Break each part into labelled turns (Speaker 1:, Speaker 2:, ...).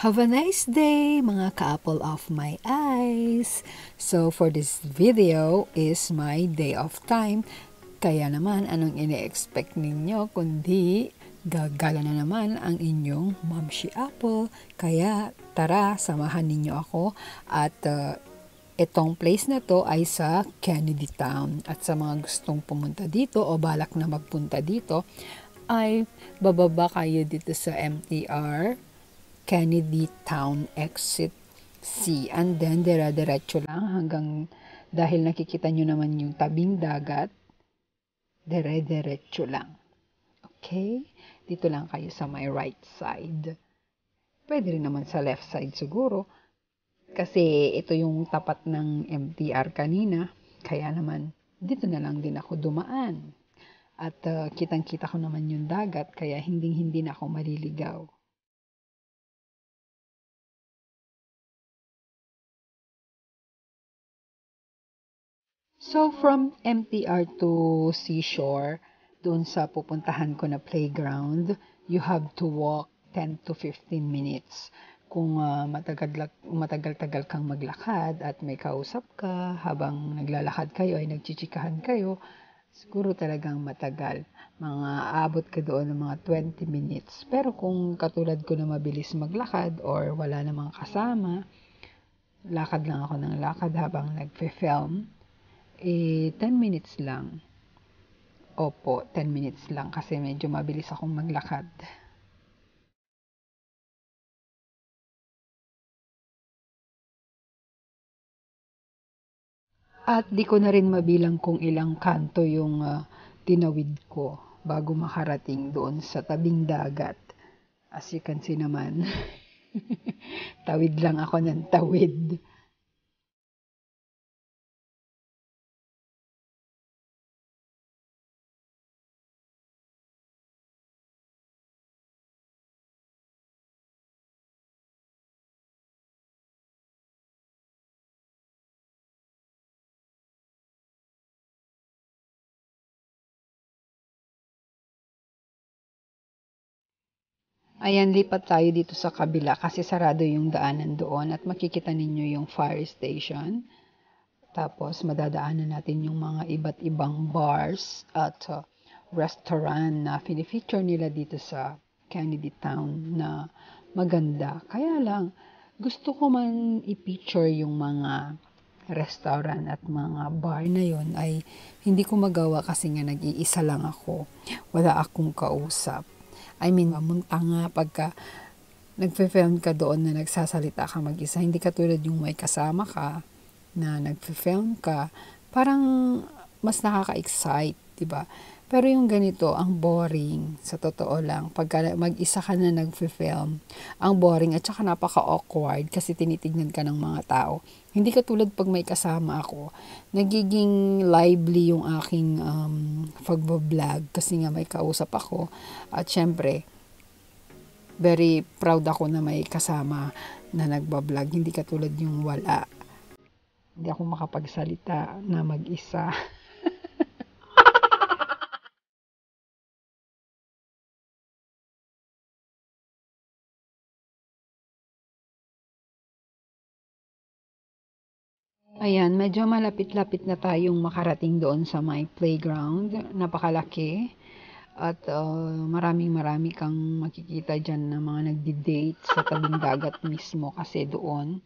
Speaker 1: Have a nice day, mga ka-apple of my eyes! So, for this video is my day of time. Kaya naman, anong ini-expect ninyo kundi gagala na naman ang inyong Momshi Apple. Kaya, tara, samahan ninyo ako at itong place na to ay sa Kennedy Town. At sa mga gustong pumunta dito o balak na magpunta dito, ay bababa kayo dito sa MTR Kennedy Town Exit C. And then, dire-diretso lang hanggang, dahil nakikita nyo naman yung tabing dagat, dire-diretso lang. Okay? Dito lang kayo sa my right side. Pwede rin naman sa left side siguro. Kasi ito yung tapat ng MTR kanina. Kaya naman, dito na lang din ako dumaan. At kitang-kita ko naman yung dagat, kaya hindi na ako maliligaw. So, from MTR to Seashore, doon sa pupuntahan ko na playground, you have to walk 10 to 15 minutes. Kung matagal-tagal kang maglakad at may kausap ka, habang naglalakad kayo ay nagchichikahan kayo, siguro talagang matagal. Mga abot ka doon ng mga 20 minutes. Pero kung katulad ko na mabilis maglakad or wala namang kasama, lakad lang ako ng lakad habang nagfe-film, 10 minutes lang. Opo, 10 minutes lang kasi medyo mabilis akong maglakad. At di ko na rin mabilang kung ilang kanto yung tinawid ko bago makarating doon sa tabing dagat. As you can see naman, tawid lang ako ng tawid. Ayan, lipat tayo dito sa kabila kasi sarado yung daanan doon at makikita ninyo yung fire station. Tapos madadaanan natin yung mga iba't ibang bars at restaurant na fini-feature nila dito sa Kennedy Town na maganda. Kaya lang, gusto ko man i-picture yung mga restaurant at mga bar na yon ay hindi ko magawa kasi nga nag-iisa lang ako. Wala akong kausap. I mean, mamunta nga pagka nagfe-film ka doon na nagsasalita ka mag-isa. Hindi katulad yung may kasama ka na nagfe-film ka. Parang mas nakaka-excite, diba? Pero yung ganito, ang boring, sa totoo lang. Pagka mag-isa ka na nagfe-film, ang boring at saka napaka-awkward kasi tinitignan ka ng mga tao. Hindi katulad pag may kasama ako, nagiging lively yung aking pagbablog kasi nga may kausap ako. At syempre, very proud ako na may kasama na nagbablog. Hindi katulad yung wala. Hindi ako makapagsalita na mag-isa. Ayan, medyo malapit-lapit na tayong makarating doon sa my playground. Napakalaki. At maraming kang makikita dyan na mga nagdi-date sa tabing dagat mismo kasi doon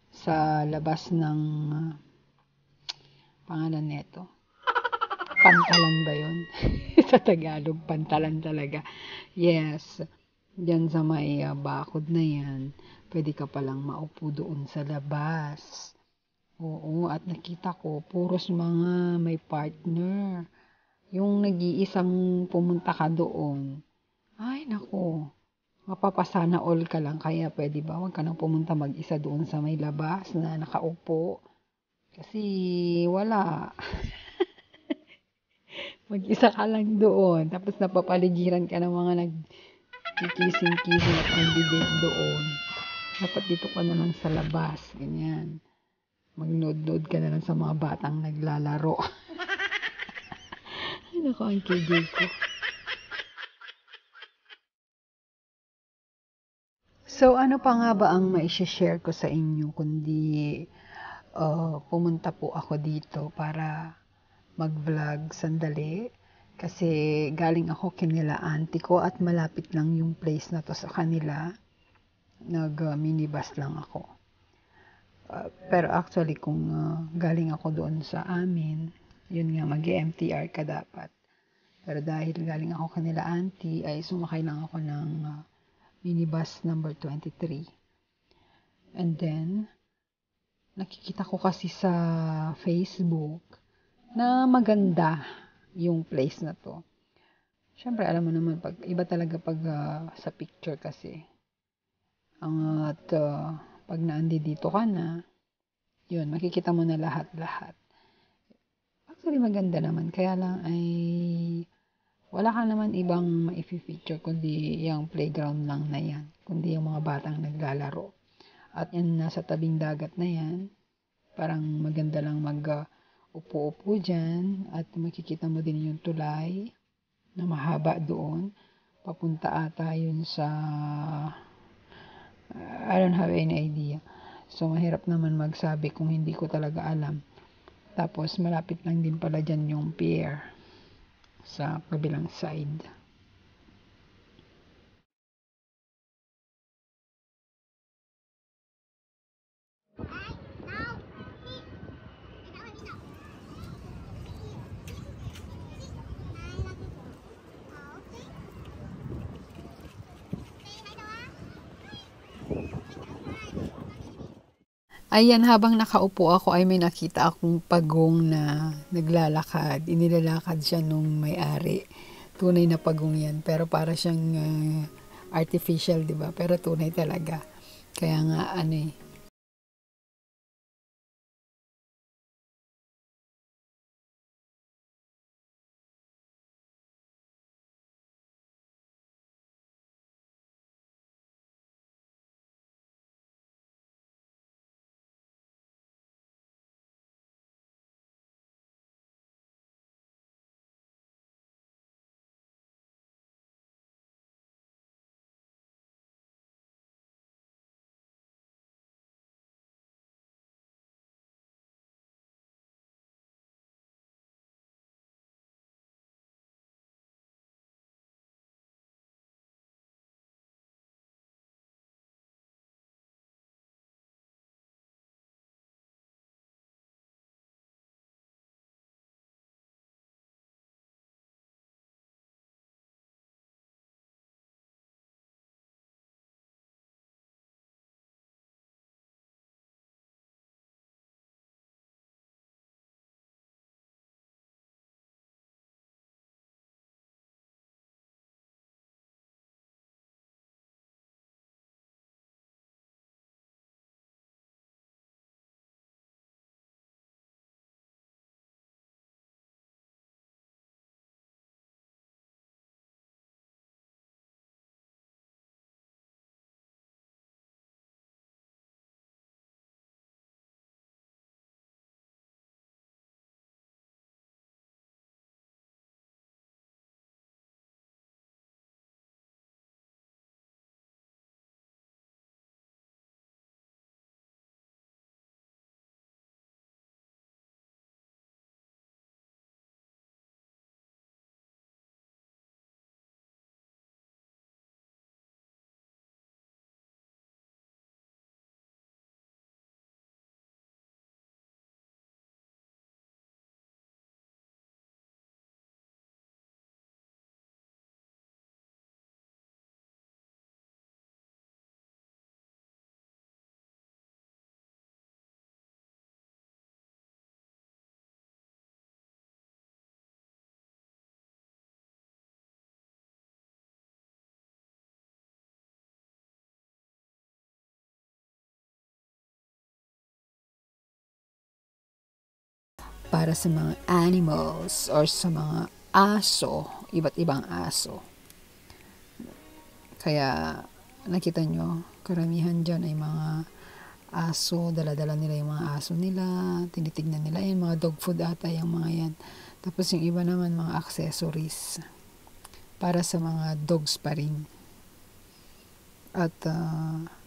Speaker 1: sa labas ng pangalan nito. Pantalan ba yun? Sa Tagalog, pantalan talaga. Yes. Diyan sa may bakod na yan, pwede ka palang maupo doon sa labas. Oo, at nakita ko, puros mga may partner. Yung nag-iisang pumunta ka doon. Ay, nako. Mapapasana all ka lang. Kaya pwede ba, wag ka nang pumunta mag-isa doon sa may labas na nakaupo. Kasi wala. Mag-isa ka lang doon. Tapos napapaligiran ka ng mga nagkikising-kising at nag-date doon. Dapat dito ka na lang sa labas. Ganyan. Magnood-nood ka na lang sa mga batang naglalaro. Ay, naku, ang KJ ko. So, ano pa nga ba ang mai-share ko sa inyo kundi pumunta po ako dito para mag-vlog sandali kasi galing ako kinila auntie ko at malapit lang yung place na to sa kanila. Nag-minibus lang ako. Pero actually kung galing ako doon sa amin, yun nga mag-MTR ka dapat. Pero dahil galing ako kanila auntie ay sumakay lang ako ng minibus number 23. And then nakikita ko kasi sa Facebook na maganda yung place na to. Siyempre, alam mo naman, iba talaga pag sa picture kasi. At pag dito ka na, yun, makikita mo na lahat-lahat. Actually, maganda naman. Kaya lang ay wala ka naman ibang ma-feature kundi yung playground lang na yan. Kundi yung mga batang naglalaro. At yan, nasa tabing dagat na yan. Parang maganda lang upo-upo dyan at makikita mo din yung tulay na mahaba doon. Papunta ata yun sa I don't have any idea. So, mahirap naman magsabi kung hindi ko talaga alam. Tapos, malapit lang din pala dyan yung pier sa kabilang side. Ayan, habang nakaupo ako ay may nakita akong pagong na naglalakad. Inilalakad siya nung may-ari. Tunay na pagong yan. Pero para siyang artificial, di ba? Pero tunay talaga. Kaya nga, para sa mga animals or sa mga aso, iba't ibang aso. Kaya nakita nyo, karamihan dyan ay mga aso, dala-dala nila yung mga aso nila, tinitignan nila yan, mga dog food ata yung mga yan. Tapos yung iba naman mga accessories para sa mga dogs pa rin. At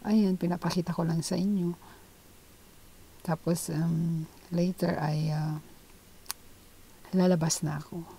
Speaker 1: ayun, pinapakita ko lang sa inyo. Tapos later ay lalabas na ako.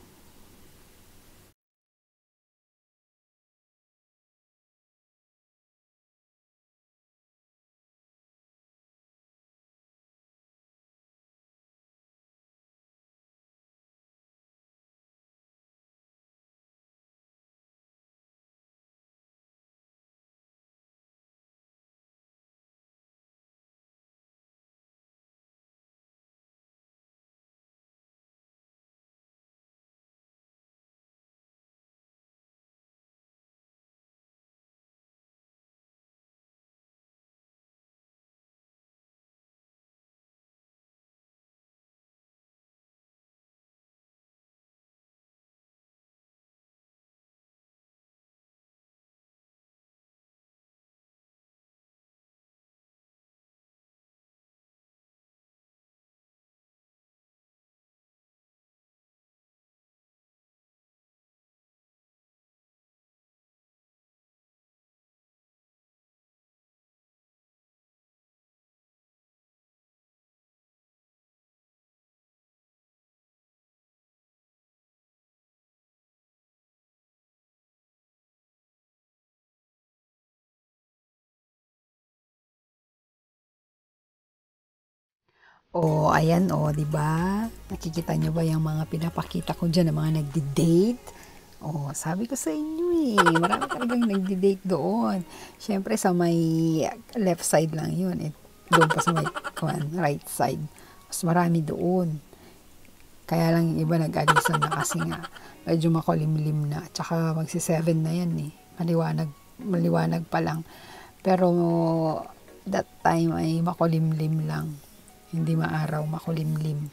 Speaker 1: Oh, ayan oh, 'di ba? Nakikita niyo ba yung mga pinapakita ko diyan ng mga nagdi-date? Oh, sabi ko sa inyo eh, marami talagang nagdi-date doon. Siyempre sa may left side lang 'yun, eh. Doon pa sa may right side. Mas marami doon. Kaya lang yung iba nag-alisan na kasi nga medyo makulimlim na. Tsaka magsi-7 na yan eh. Maliwanag pa lang. Pero that time ay makulimlim lang. Hindi maaraw, makulimlim.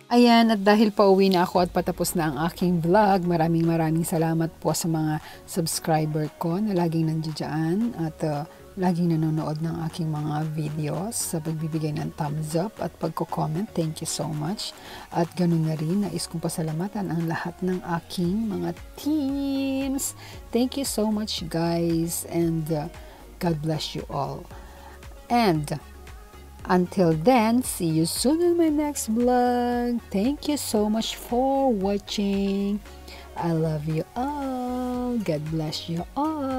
Speaker 1: Ayan, at dahil pauwi na ako at patapos na ang aking vlog, maraming salamat po sa mga subscriber ko na laging nandiyan at laging nanonood ng aking mga videos sa pagbibigay ng thumbs up at pagko-comment. Thank you so much. At ganun na rin, nais kong pasalamatan ang lahat ng aking mga teams. Thank you so much guys and God bless you all. And until then, see you soon in my next vlog. Thank you so much for watching. I love you all. God bless you all.